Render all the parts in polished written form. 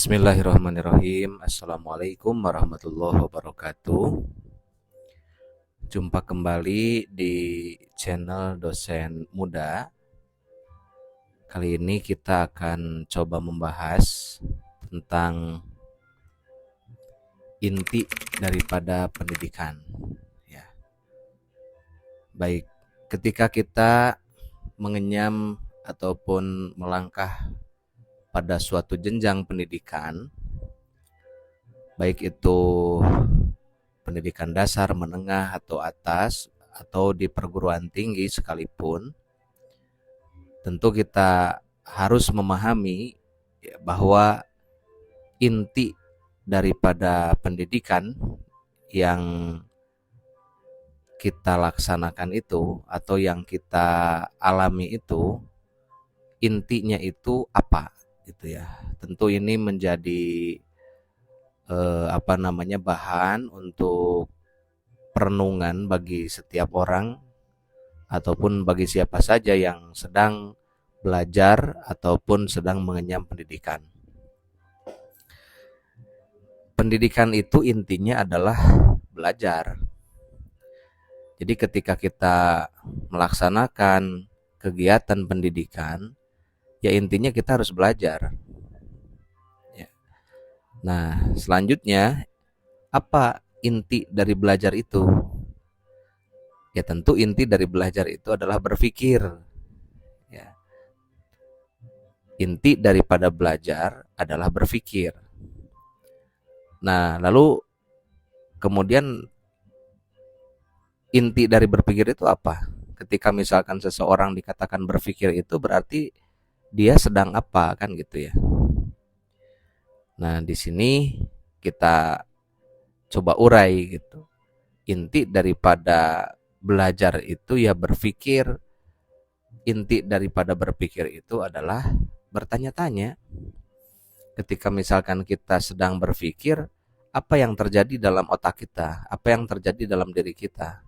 Bismillahirrahmanirrahim. Assalamualaikum warahmatullahi wabarakatuh. Jumpa kembali di channel Dosen Muda. Kali ini kita akan coba membahas tentang inti daripada pendidikan. Ya. Baik, ketika kita mengenyam ataupun melangkah pada suatu jenjang pendidikan, baik itu pendidikan dasar, menengah, atau atas, atau di perguruan tinggi sekalipun, tentu kita harus memahami bahwa inti daripada pendidikan yang kita laksanakan itu atau yang kita alami itu, intinya itu apa gitu ya. Tentu ini menjadi bahan untuk perenungan bagi setiap orang ataupun bagi siapa saja yang sedang belajar ataupun sedang mengenyam pendidikan. Pendidikan itu intinya adalah belajar. Jadi ketika kita melaksanakan kegiatan pendidikan, ya intinya kita harus belajar. Nah, selanjutnya apa inti dari belajar itu? Ya tentu inti dari belajar itu adalah berpikir. Ya. Inti daripada belajar adalah berpikir. Nah, lalu kemudian inti dari berpikir itu apa? Ketika misalkan seseorang dikatakan berpikir itu berarti dia sedang apa kan gitu ya. Nah, di sini kita coba urai gitu. Inti daripada belajar itu ya berpikir. Inti daripada berpikir itu adalah bertanya-tanya. Ketika misalkan kita sedang berpikir, apa yang terjadi dalam otak kita? Apa yang terjadi dalam diri kita?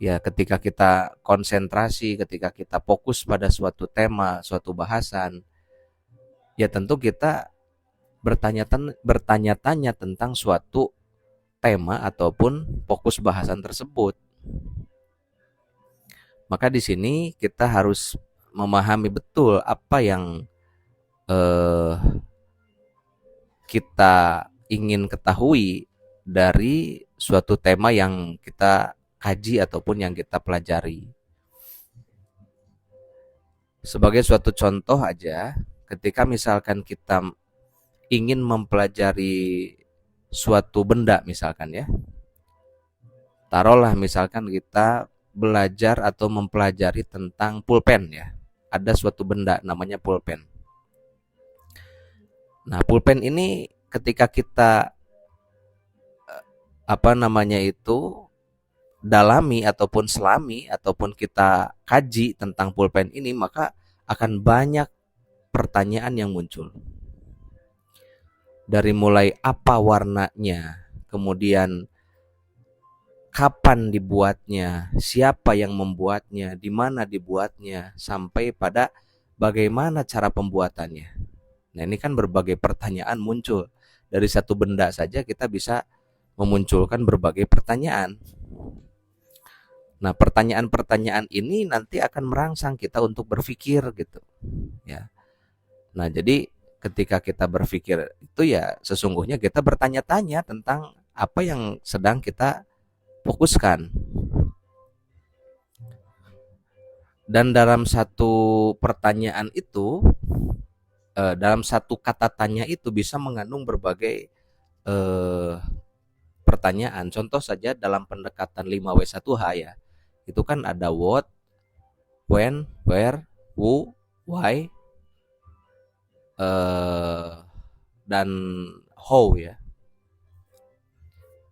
Ya, ketika kita konsentrasi, ketika kita fokus pada suatu tema, suatu bahasan, ya tentu kita bertanya-tanya tentang suatu tema ataupun fokus bahasan tersebut. Maka di sini kita harus memahami betul apa yang kita ingin ketahui dari suatu tema yang kita kaji ataupun yang kita pelajari. Sebagai suatu contoh aja, ketika misalkan kita ingin mempelajari suatu benda misalkan ya. Taruhlah misalkan kita belajar atau mempelajari tentang pulpen ya. Ada suatu benda namanya pulpen. Nah, pulpen ini ketika kita dalami ataupun selami ataupun kita kaji tentang pulpen ini, maka akan banyak pertanyaan yang muncul. Dari mulai apa warnanya, kemudian kapan dibuatnya, siapa yang membuatnya, di mana dibuatnya, sampai pada bagaimana cara pembuatannya. Nah, ini kan berbagai pertanyaan muncul. Dari satu benda saja kita bisa memunculkan berbagai pertanyaan. Nah, pertanyaan-pertanyaan ini nanti akan merangsang kita untuk berpikir gitu. Ya. Nah, jadi ketika kita berpikir itu ya sesungguhnya kita bertanya-tanya tentang apa yang sedang kita fokuskan. Dan dalam satu pertanyaan itu, dalam satu kata tanya itu bisa mengandung berbagai pertanyaan. Contoh saja dalam pendekatan 5W1H ya. Itu kan ada what, when, where, who, why, dan how ya.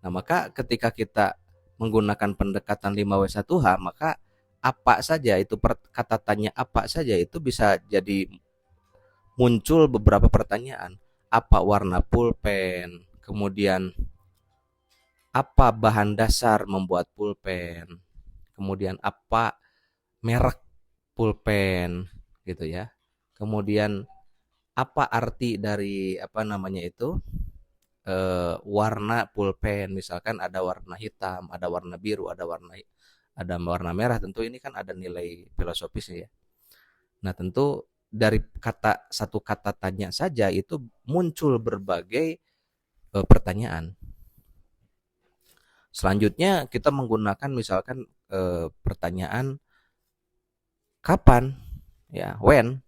Nah, maka ketika kita menggunakan pendekatan 5W1H, maka apa saja itu kata tanya apa saja itu bisa jadi muncul beberapa pertanyaan. Apa warna pulpen? Kemudian apa bahan dasar membuat pulpen? Kemudian apa merek pulpen gitu ya. Kemudian apa arti dari warna pulpen, misalkan ada warna hitam, ada warna biru, ada warna merah, tentu ini kan ada nilai filosofisnya ya. Nah, tentu dari satu kata tanya saja itu muncul berbagai pertanyaan. Selanjutnya kita menggunakan misalkan pertanyaan kapan, ya, when,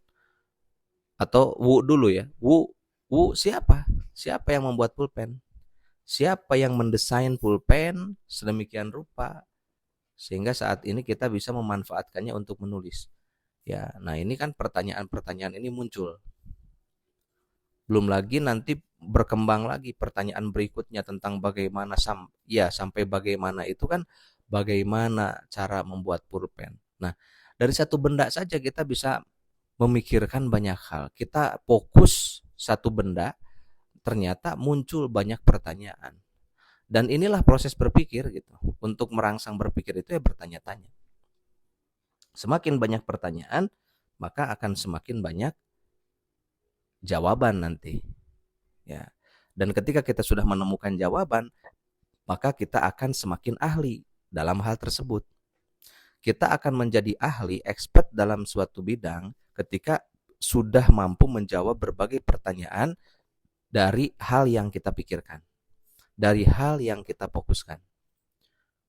atau wu dulu ya. Wu siapa? Siapa yang membuat pulpen? Siapa yang mendesain pulpen sedemikian rupa sehingga saat ini kita bisa memanfaatkannya untuk menulis. Ya, nah ini kan pertanyaan-pertanyaan ini muncul. Belum lagi nanti berkembang lagi pertanyaan berikutnya tentang bagaimana sampai bagaimana itu kan bagaimana cara membuat pulpen. Nah, dari satu benda saja kita bisa memikirkan banyak hal. Kita fokus satu benda, ternyata muncul banyak pertanyaan. Dan inilah proses berpikir gitu. Untuk merangsang berpikir itu ya bertanya-tanya. Semakin banyak pertanyaan, maka akan semakin banyak jawaban nanti. Ya. Dan ketika kita sudah menemukan jawaban, maka kita akan semakin ahli dalam hal tersebut. Kita akan menjadi ahli, expert dalam suatu bidang ketika sudah mampu menjawab berbagai pertanyaan dari hal yang kita pikirkan, dari hal yang kita fokuskan.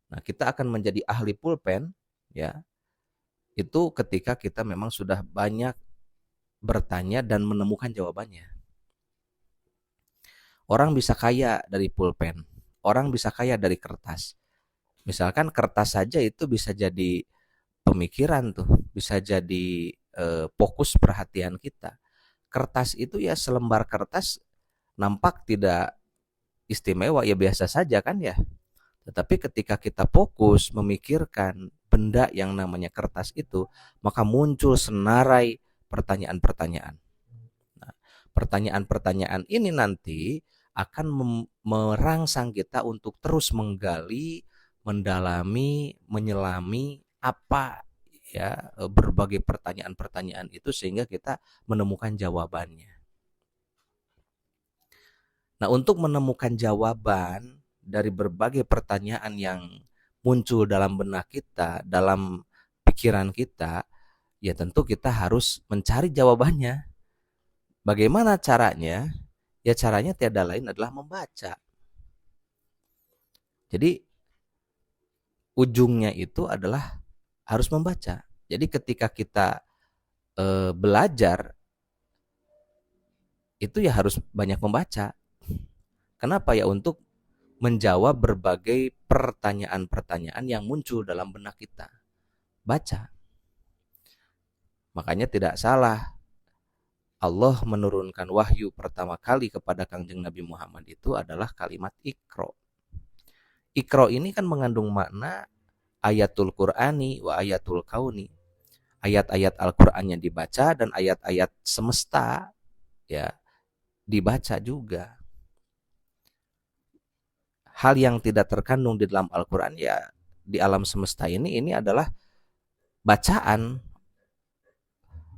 Nah, kita akan menjadi ahli pulpen, ya, itu ketika kita memang sudah banyak bertanya dan menemukan jawabannya. Orang bisa kaya dari pulpen, orang bisa kaya dari kertas. Misalkan kertas saja itu bisa jadi pemikiran tuh, bisa jadi fokus perhatian kita. Kertas itu ya selembar kertas nampak tidak istimewa, ya biasa saja kan ya. Tetapi ketika kita fokus memikirkan benda yang namanya kertas itu, maka muncul senarai pertanyaan-pertanyaan. Nah, pertanyaan-pertanyaan ini nanti akan merangsang kita untuk terus menggali, mendalami, menyelami apa ya berbagai pertanyaan-pertanyaan itu sehingga kita menemukan jawabannya. Nah, untuk menemukan jawaban dari berbagai pertanyaan yang muncul dalam benak kita, dalam pikiran kita, ya tentu kita harus mencari jawabannya. Bagaimana caranya? Ya caranya tiada lain adalah membaca. Jadi ujungnya itu adalah harus membaca. Jadi ketika kita belajar itu ya harus banyak membaca. Kenapa ya? Untuk menjawab berbagai pertanyaan-pertanyaan yang muncul dalam benak kita. Baca. Makanya tidak salah Allah menurunkan wahyu pertama kali kepada Kangjeng Nabi Muhammad itu adalah kalimat Iqra. Iqra ini kan mengandung makna ayatul Qur'ani wa ayatul kauni. Ayat-ayat Al-Qur'an yang dibaca dan ayat-ayat semesta ya dibaca juga. Hal yang tidak terkandung di dalam Al-Qur'an ya di alam semesta ini adalah bacaan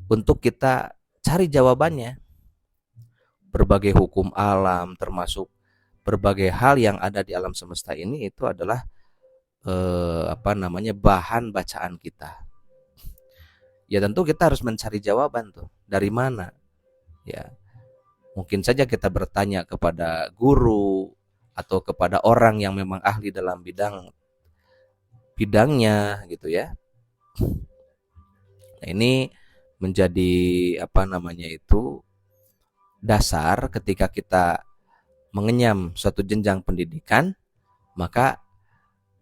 untuk kita cari jawabannya. Berbagai hukum alam termasuk berbagai hal yang ada di alam semesta ini itu adalah bahan bacaan kita. Ya tentu kita harus mencari jawaban tuh dari mana. Ya mungkin saja kita bertanya kepada guru atau kepada orang yang memang ahli dalam bidangnya gitu ya. Nah, ini menjadi dasar ketika kita mengenyam suatu jenjang pendidikan, maka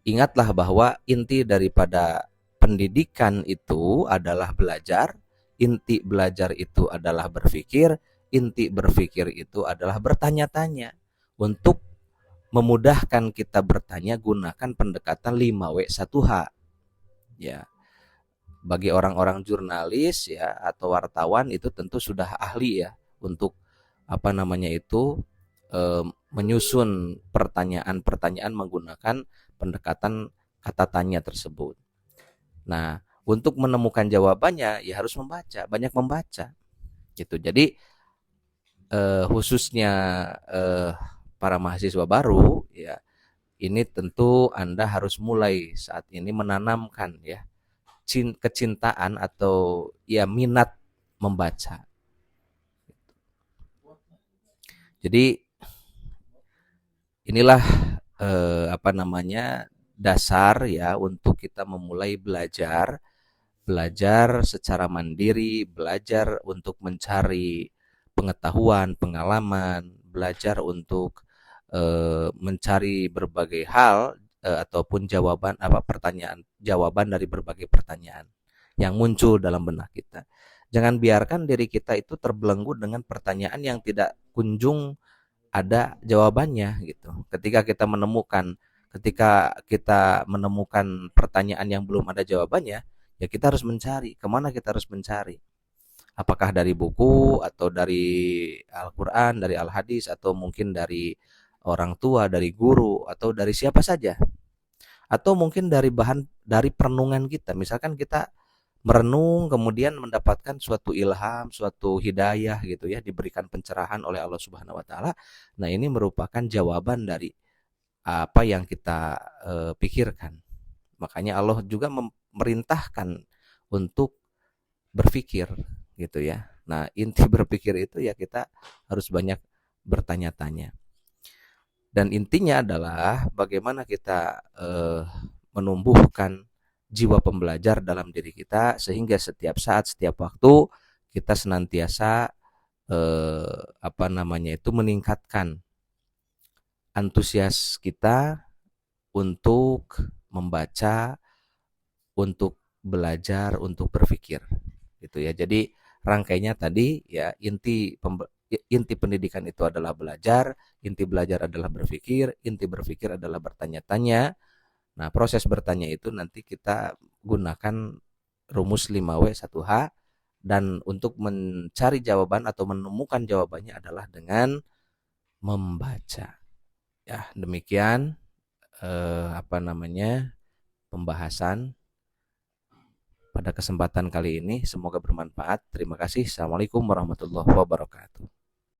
ingatlah bahwa inti daripada pendidikan itu adalah belajar, inti belajar itu adalah berpikir, inti berpikir itu adalah bertanya-tanya. Untuk memudahkan kita bertanya, gunakan pendekatan 5W1H. Ya. Bagi orang-orang jurnalis ya atau wartawan itu tentu sudah ahli ya untuk menyusun pertanyaan-pertanyaan menggunakan pendekatan kata tanya tersebut. Nah, untuk menemukan jawabannya ya harus membaca, banyak membaca. Gitu. Jadi khususnya para mahasiswa baru ya, ini tentu Anda harus mulai saat ini menanamkan ya kecintaan atau ya minat membaca. Jadi inilah apa namanya dasar ya untuk kita memulai belajar secara mandiri, belajar untuk mencari pengetahuan, pengalaman, belajar untuk mencari berbagai hal ataupun jawaban dari berbagai pertanyaan yang muncul dalam benak kita. Jangan biarkan diri kita itu terbelenggu dengan pertanyaan yang tidak kunjung ada jawabannya gitu. Ketika kita menemukan pertanyaan yang belum ada jawabannya, ya kita harus mencari. Kemana kita harus mencari? Apakah dari buku atau dari Al-Quran, dari Al-Hadis, atau mungkin dari orang tua, dari guru, atau dari siapa saja. Atau mungkin dari perenungan kita. Misalkan kita merenung kemudian mendapatkan suatu ilham, suatu hidayah gitu ya, diberikan pencerahan oleh Allah Subhanahu wa taala. Nah, ini merupakan jawaban dari apa yang kita pikirkan. Makanya Allah juga memerintahkan untuk berpikir gitu ya. Nah, inti berpikir itu ya kita harus banyak bertanya-tanya. Dan intinya adalah bagaimana kita menumbuhkan jiwa pembelajar dalam diri kita sehingga setiap saat, setiap waktu kita senantiasa meningkatkan antusias kita untuk membaca, untuk belajar, untuk berpikir gitu ya. Jadi rangkainya tadi ya inti pendidikan itu adalah belajar, inti belajar adalah berpikir, inti berpikir adalah bertanya-tanya. Nah, proses bertanya itu nanti kita gunakan rumus 5W1H dan untuk mencari jawaban atau menemukan jawabannya adalah dengan membaca. Ya, demikian pembahasan pada kesempatan kali ini. Semoga bermanfaat. Terima kasih. Assalamualaikum warahmatullahi wabarakatuh.